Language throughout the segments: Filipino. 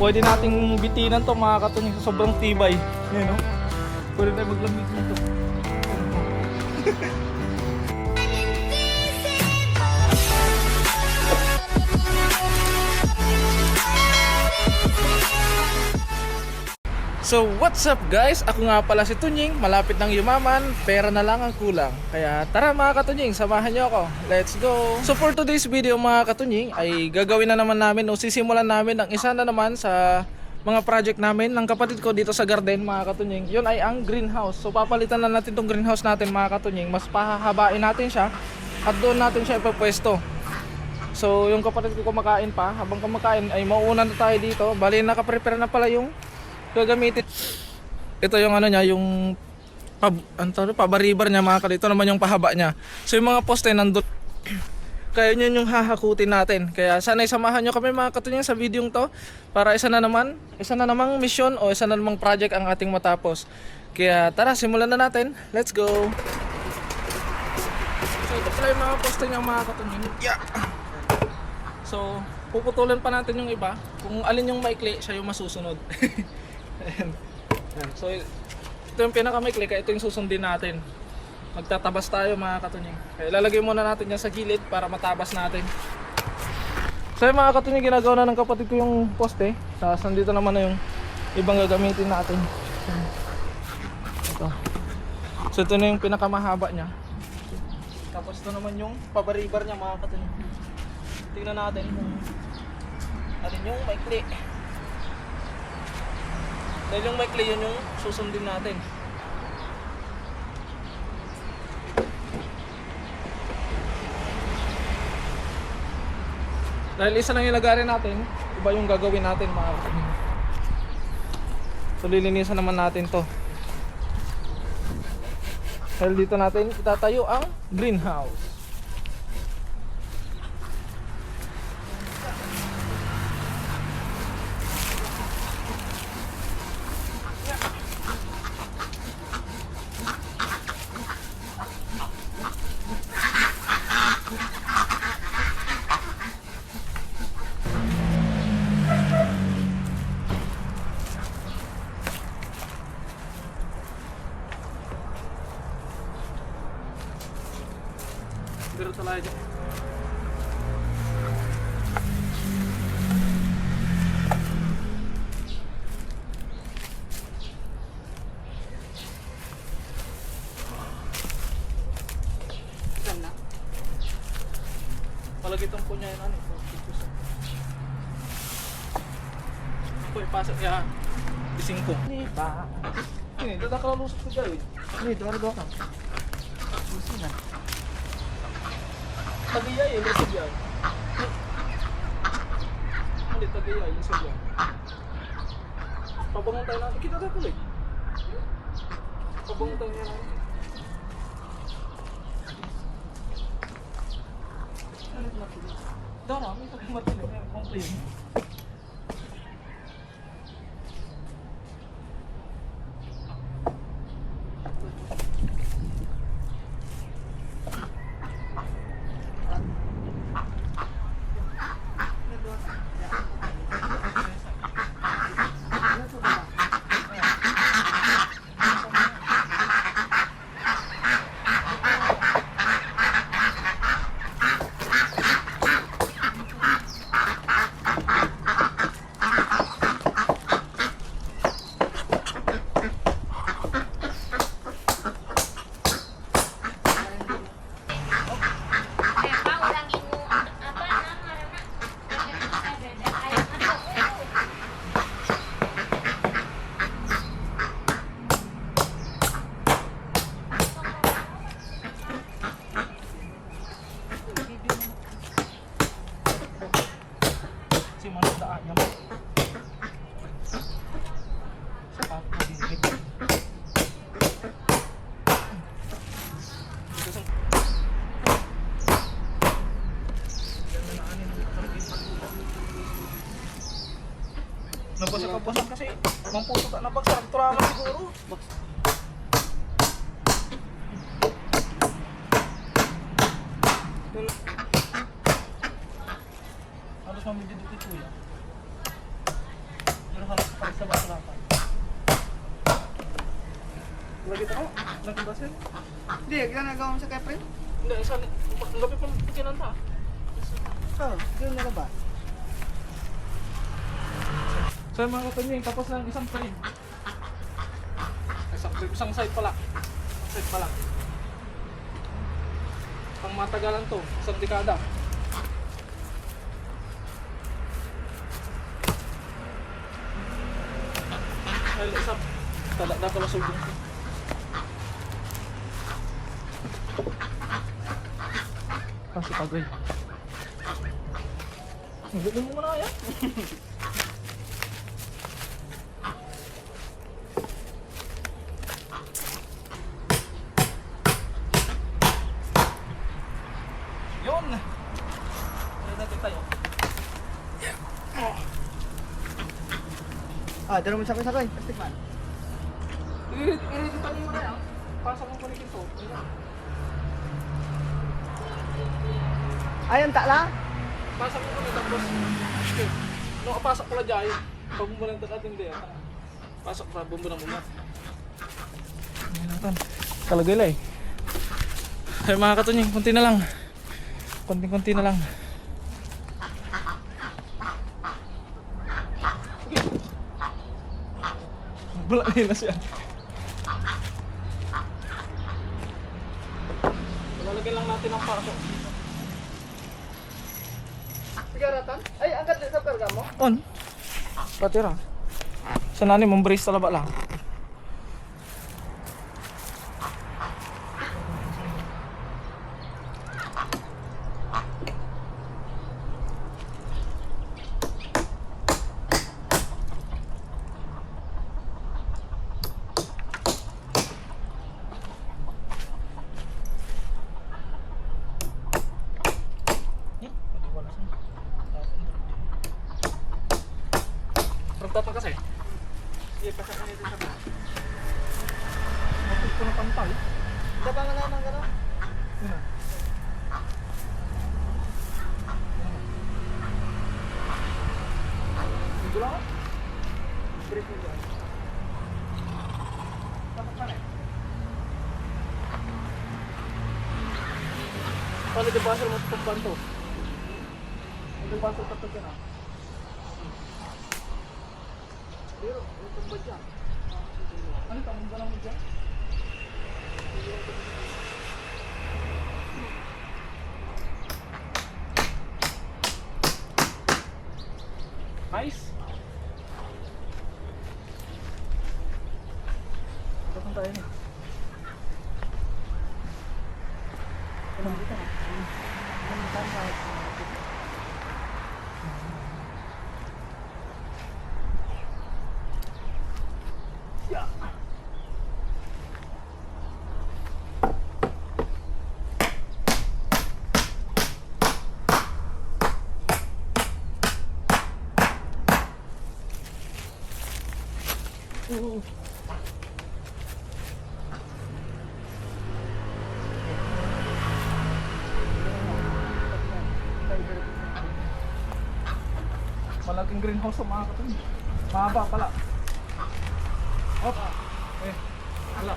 pwede nating bitinan to mga katunying sa sobrang tibay. Yan no? Pwede tayo maglamig nito. So what's up guys? Ako nga pala si Tunying, malapit ng yumaman, pera na lang ang kulang. Kaya tara mga katunying, samahan nyo ako. Let's go! So for today's video mga katunying, ay gagawin na naman namin o sisimulan namin ang isa na naman sa mga project namin ng kapatid ko dito sa garden mga katunying. Yun ay ang greenhouse. So papalitan na natin tong greenhouse natin mga katunying. Mas pahahabain natin siya at doon natin siya ipapwesto. So yung kapatid ko kumakain pa, habang kumakain ay mauuna na tayo dito. Bali nakaprepare na pala yung gagamitin. Ito yung ano niya, yung pabaribar niya mga kalito. Ito naman yung pahaba niya. So yung mga poste nandun. Kaya yun yung hahakutin natin. Kaya sana isamahan nyo kami mga katunying sa video to. Para isa na namang mission o isa na namang project ang ating matapos. Kaya tara, simulan na natin. Let's go! So ito pala yung mga poste niya mga katunying. Yeah! So puputulin pa natin yung iba. Kung alin yung maikli, siya yung masusunod. Ayan. So ito yung pinakamaikli, kaya ito yung susundin natin. Magtatabas tayo mga katunying. Kaya ilalagay muna natin yan sa gilid para matabas natin. So yung mga katunying, ginagawa na ng kapatid ko yung poste. Tapos nandito naman na yung ibang gagamitin natin. Ito. So ito na yung pinakamahaba nya. Tapos ito naman yung pabaribar nya mga katunying. Tingnan natin kung alin yung maikli. Dahil yung maikli yun yung susundin natin. Dahil isa lang yung lagarin natin, iba yung gagawin natin mga katunying. So lilinisan naman natin to. Dahil dito natin itatayo ang greenhouse. Pero talaga dyan. Ganda. Palagitong po niya yun ano. Ako ipasok ya. Bising ko. Hindi pa. Hindi, dada ka lusok ko dyan eh. Hindi, dada ka. Busing na. Tagayay, lusog yan. Hindi, tagayay, lusog yan. Pabangon tayo natin. Kita tayo kulit. Pabangon tayo natin. Darami, ito kung matili. Complain. Nabasag kasi. Mampuso ka na bagsak. Turaman siguro. Halos mamididikit ko yan. pero halos pares na ba sa lapan? Lagi ito ko? Nagkabasin? Hindi, ginagawa mo sa kepre? Hindi, isa. Ang gabi pa kinanta. Oo, doon na ba? So mga katunying, tapos na ang isang frame. Isang side pala. Isang side pala. Pang matagalan to, isang dekada. Ay, isa. Tala pala sugong ko. Kasi pagay. Hindi mo muna kaya? Yun! Ay, natin tayo. Dala mo sakay-sakay. Plastic man. I-editan mo na yan. Pasok mo panikin to. Ayun, takla? Pasok mo panikin tapos. Okay. No, pasok pala dyan. Pabumbo lang ito ating diya. Pasok pa, bumbo na muna. Talagay lang eh. Ay mga katunying, kunti na lang. Konting-konti na lang. Bula na siya. Lalagyan lang natin ang pasok. Sigaratan? Ay, angkat din sa perga mo. On. Patira. Sa nani mong brace sa laba lang. Ragtatan kasi. Sige, pasakan nito sa mga. Mapit ko na pantay. Daba nga naman gano'n. Yun na. Ito lang ako. Brief mo dyan. Tapos ka na eh. Paano di basel mo itong banto? Hindi basel pa ito dyan ah. Pero, itong ba dyan? Ano, tamang ba lang mo dyan? Nice! Tapang tayo na. Anong dito na? Anong tama? Yeah! Malaking greenhouse sa mga katun. Mahaba pala. Hop! Eh, wala.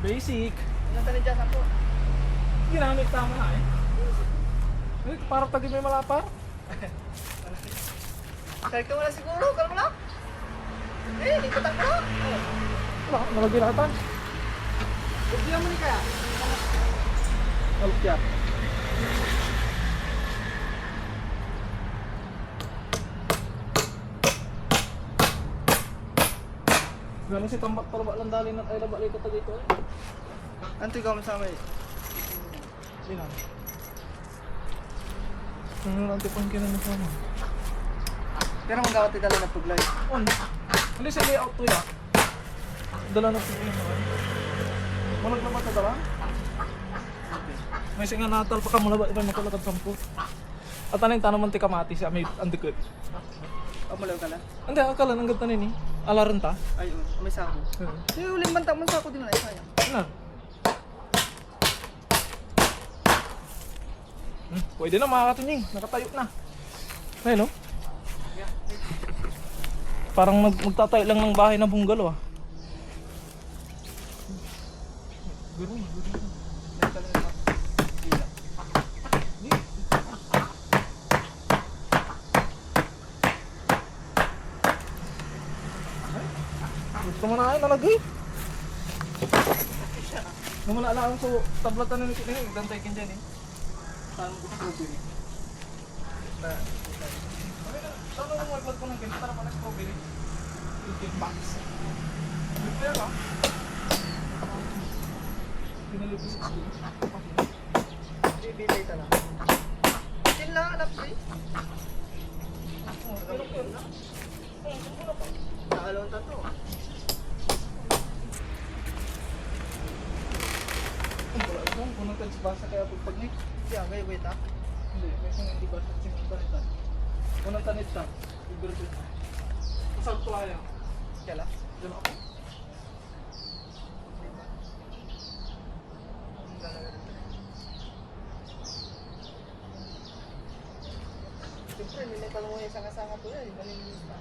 Basic. Anong tanin dyan ako? Ginamit tama na eh. Eh, parang tagi may malapar. Kahit ka wala siguro, kalma lang. Eh, lipatan ko lang. Wala, nalagiratan. Bigyan mo ni kaya. Malukya. Ganun si tambak palaba lang dali ng ay labalik ko dito eh. Anto ikaw masama eh. Sino? Ano lang tipon kinano sama? Pero magawat dala na paglay. On. Hindi sa layout to ya. Dala na pili mo. Malag na ba ito dala? May singa natal pa ka mula ba ibang makalagad sampu. At ano yung tanaman ti kamati siya may andikot. Amulaw ka na. Hindi, akala nang ganda nini. Alaran ta. Ayun, may sako. Yung uling bantang man sako din na sayang. Na. Pwede na mga katunying, nakatayo na. Ayun, no? Parang magtatayo lang ng bahay ng bungalow ah. Gusto mo na kayo nalagay? Naman na alam ko, tablatan na nito nito, dantay kin dyan eh. Saan mo gusto ko eh? Saan mo mag-vlog ko ng ganito para pa na strawberry? 15 bucks. Prepare ka? Pinalipis sa school. Bibili ka lang. Chill lang, anak ko eh. Nakalawang tato. Kung basa kaya pagpag niya. Yeah, wait ah. Hindi, may kung hindi basa sinong tanita. Unang tanit siya. Ibigay siya. Masal ko kaya. Kala? Diyan ako. Siyempre, nilipan mo yung sanga-sanga to yan. Malinis pa.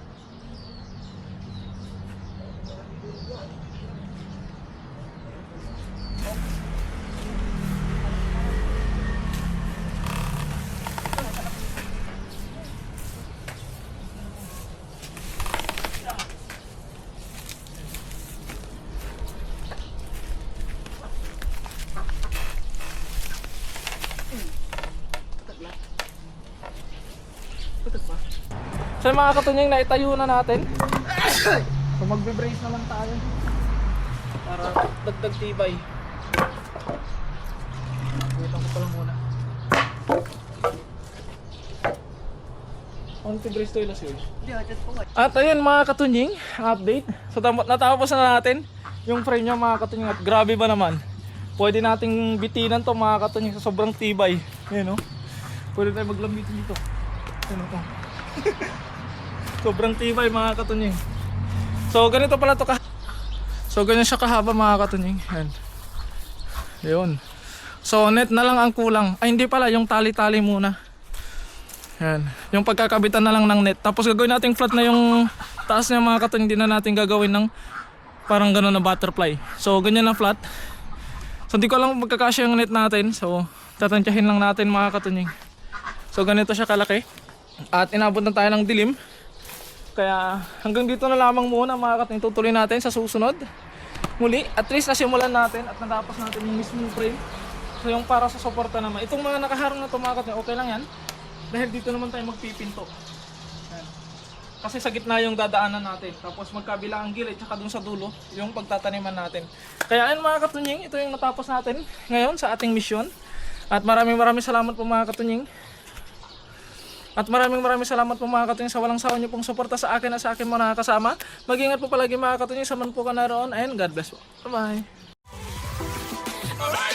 So yung mga katunying na itayo na natin. So magbe-brace na lang tayo. Para dagdag tibay. Wait ko pa lang muna. Anti-brace to ilas yun. Hindi, agad po nga. At ayun mga katunying, update. So natapos na natin yung frame niya mga katunying. At grabe ba naman. Pwede nating bitinan to mga katunying sa sobrang tibay. Ayan o. Pwede tayo maglambitin dito. Ayan o. Sobrang tibay mga katunying. So ganito pala to So ganyan siya kahaba mga katunying. Ayan. Yun. So net na lang ang kulang. Ay hindi pala, yung tali-tali muna. Ayan. Yung pagkakabitan na lang ng net. Tapos gagawin natin flat na yung taas niya mga katunying. Hindi na natin gagawin ng parang gano'n na butterfly. So ganyan na flat. So hindi ko lang magkakasya yung net natin. So tatantyahin lang natin mga katunying. So ganito siya kalaki. At inabot na tayo ng dilim. Kaya hanggang dito na lamang muna mga katunying. Tutuloy natin sa susunod. Muli, at least nasimulan natin at natapos natin yung mismong frame. So yung para sa suporta naman. Itong mga nakaharang na ito mga katunying, okay lang yan. Dahil dito naman tayo magpipinto. Ayan. Kasi sa gitna yung dadaanan natin. Tapos magkabila ang gilid tsaka dun sa dulo yung pagtataniman natin. Kaya ayun mga katunying, ito yung natapos natin ngayon sa ating misyon. At maraming salamat po mga katunying. At maraming salamat po mga katunying sa walang sawa niyo pong suporta sa akin at sa akin mga kasama. Mag-ingat po palagi mga katunying sa man po ka naroon and God bless po. Bye bye.